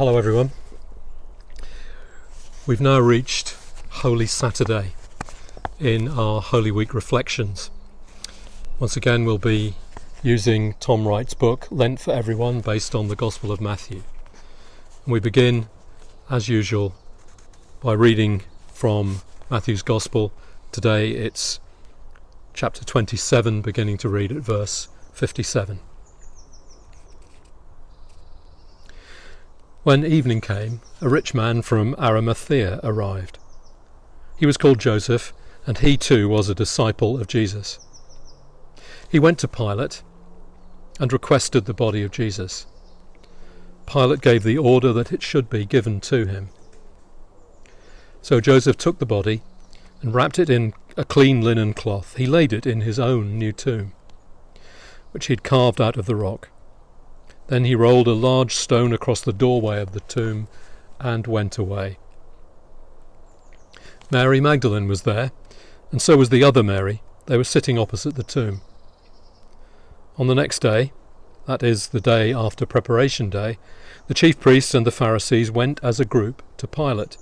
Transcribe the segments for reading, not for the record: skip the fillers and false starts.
Hello everyone. We've now reached Holy Saturday in our Holy Week reflections. Once again we'll be using Tom Wright's book Lent for Everyone, based on the Gospel of Matthew. And we begin as usual by reading from Matthew's Gospel. Today it's chapter 27, beginning to read at verse 57. When evening came, a rich man from Arimathea arrived. He was called Joseph, and he too was a disciple of Jesus. He went to Pilate and requested the body of Jesus. Pilate gave the order that it should be given to him. So Joseph took the body and wrapped it in a clean linen cloth. He laid it in his own new tomb, which he'd carved out of the rock. Then he rolled a large stone across the doorway of the tomb and went away. Mary Magdalene was there, and so was the other Mary. They were sitting opposite the tomb. On the next day, that is, the day after Preparation Day, the chief priests and the Pharisees went as a group to Pilate.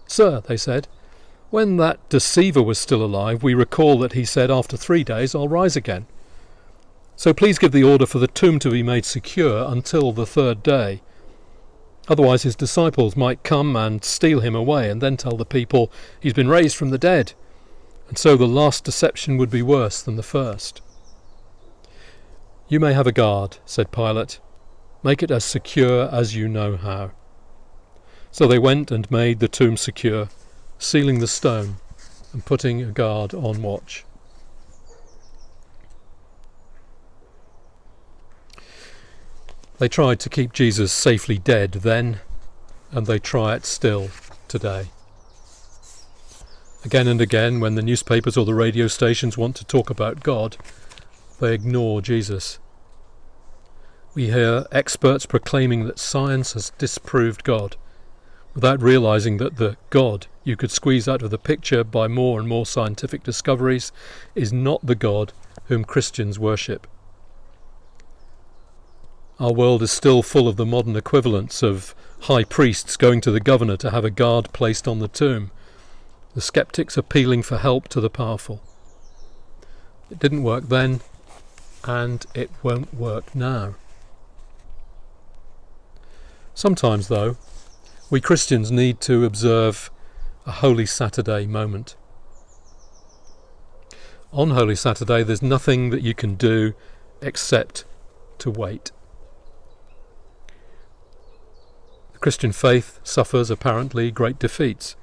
"Sir," they said, "when that deceiver was still alive, we recall that he said, 'After 3 days I'll rise again.' So please give the order for the tomb to be made secure until the 3rd day. Otherwise his disciples might come and steal him away and then tell the people he's been raised from the dead. And so the last deception would be worse than the first." "You may have a guard," said Pilate. "Make it as secure as you know how." So they went and made the tomb secure, sealing the stone and putting a guard on watch. They tried to keep Jesus safely dead then, and they try it still today. Again and again, when the newspapers or the radio stations want to talk about God, they ignore Jesus. We hear experts proclaiming that science has disproved God, without realizing that the God you could squeeze out of the picture by more and more scientific discoveries is not the God whom Christians worship. Our world is still full of the modern equivalents of high priests going to the governor to have a guard placed on the tomb, the skeptics appealing for help to the powerful. It didn't work then, and it won't work now. Sometimes, though, we Christians need to observe a Holy Saturday moment. On Holy Saturday, there's nothing that you can do except to wait. The Christian faith suffers apparently great defeats.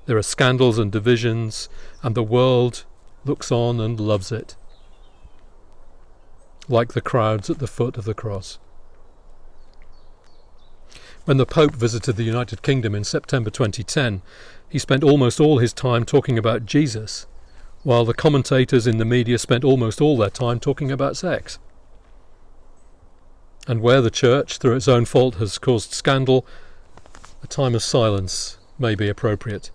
There are scandals and divisions, and the world looks on and loves it, like the crowds at the foot of the cross. When the Pope visited the United Kingdom in September 2010, he spent almost all his time talking about Jesus, while the commentators in the media spent almost all their time talking about sex. And where the Church, through its own fault, has caused scandal, a time of silence may be appropriate.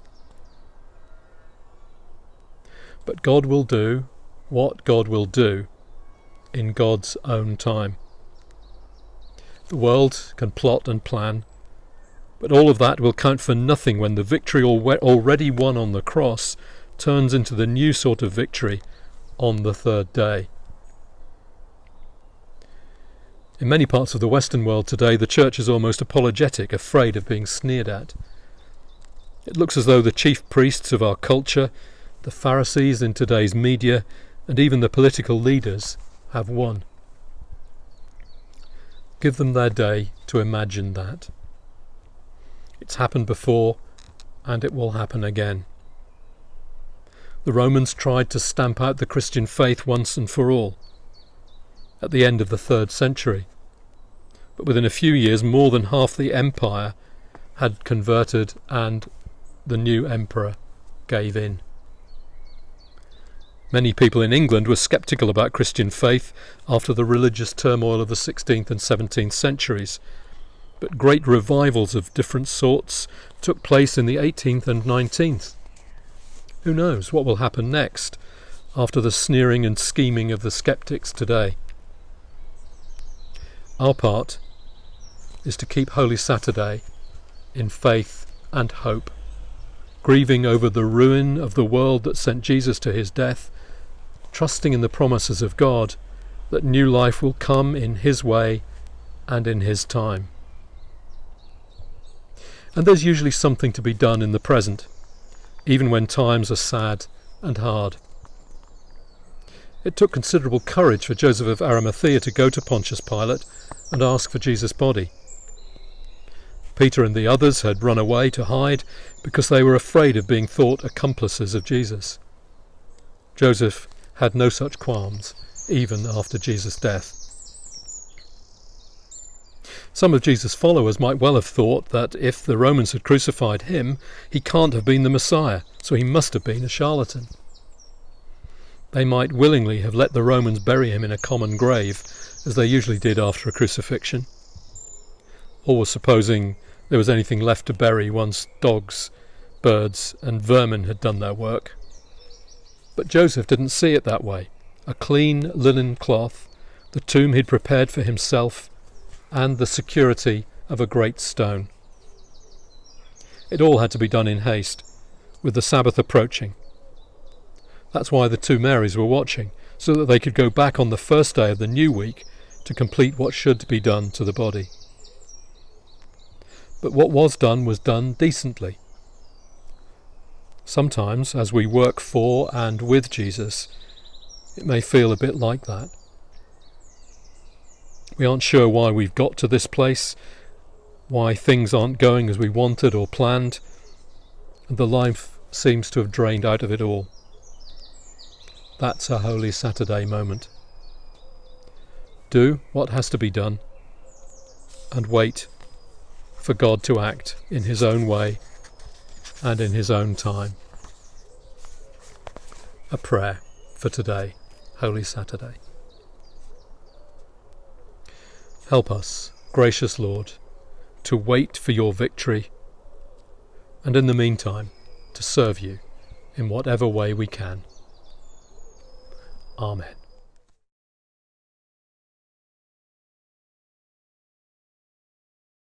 But God will do what God will do in God's own time. The world can plot and plan, but all of that will count for nothing when the victory already won on the cross turns into the new sort of victory on the 3rd day. In many parts of the Western world today, the Church is almost apologetic, afraid of being sneered at. It looks as though the chief priests of our culture, the Pharisees in today's media, and even the political leaders have won. Give them their day to imagine that. It's happened before, and it will happen again. The Romans tried to stamp out the Christian faith once and for all, at the end of the 3rd century. But within a few years, more than half the empire had converted, and the new emperor gave in. Many people in England were sceptical about Christian faith after the religious turmoil of the 16th and 17th centuries, but great revivals of different sorts took place in the 18th and 19th. Who knows what will happen next after the sneering and scheming of the sceptics today? Our part is to keep Holy Saturday in faith and hope, grieving over the ruin of the world that sent Jesus to his death, trusting in the promises of God that new life will come in his way and in his time. And there's usually something to be done in the present, even when times are sad and hard. It took considerable courage for Joseph of Arimathea to go to Pontius Pilate and ask for Jesus' body. Peter and the others had run away to hide because they were afraid of being thought accomplices of Jesus. Joseph had no such qualms, even after Jesus' death. Some of Jesus' followers might well have thought that if the Romans had crucified him, he can't have been the Messiah, so he must have been a charlatan. They might willingly have let the Romans bury him in a common grave, as they usually did after a crucifixion, always supposing there was anything left to bury once dogs, birds and vermin had done their work. But Joseph didn't see it that way. A clean linen cloth, the tomb he'd prepared for himself, and the security of a great stone. It all had to be done in haste, with the Sabbath approaching. That's why the two Marys were watching, so that they could go back on the first day of the new week to complete what should be done to the body. But what was done decently. Sometimes, as we work for and with Jesus, it may feel a bit like that. We aren't sure why we've got to this place, why things aren't going as we wanted or planned, and the life seems to have drained out of it all. That's a Holy Saturday moment. Do what has to be done, and wait for God to act in his own way and in his own time. A prayer for today, Holy Saturday. Help us, gracious Lord, to wait for your victory, and in the meantime to serve you in whatever way we can. Amen.